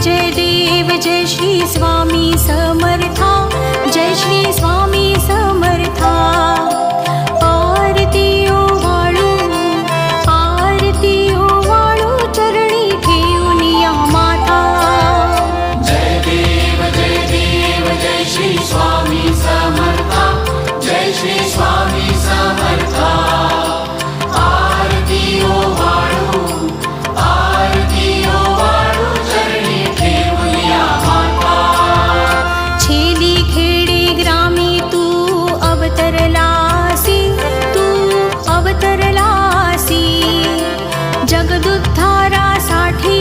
जय देव जय श्री स्वामी समर्था, जय श्री स्वामी समर्था। आरती ओवाळू चरणी ठेवून या माता। जय देव जय श्री स्वामी समर्था, जय श्री स्वामी समर्था। आरती ओवाळू चरणी ठेवून या माता। छेली खेडे ग्रामी तू अवतरलासी, जगदुद्धारासाठी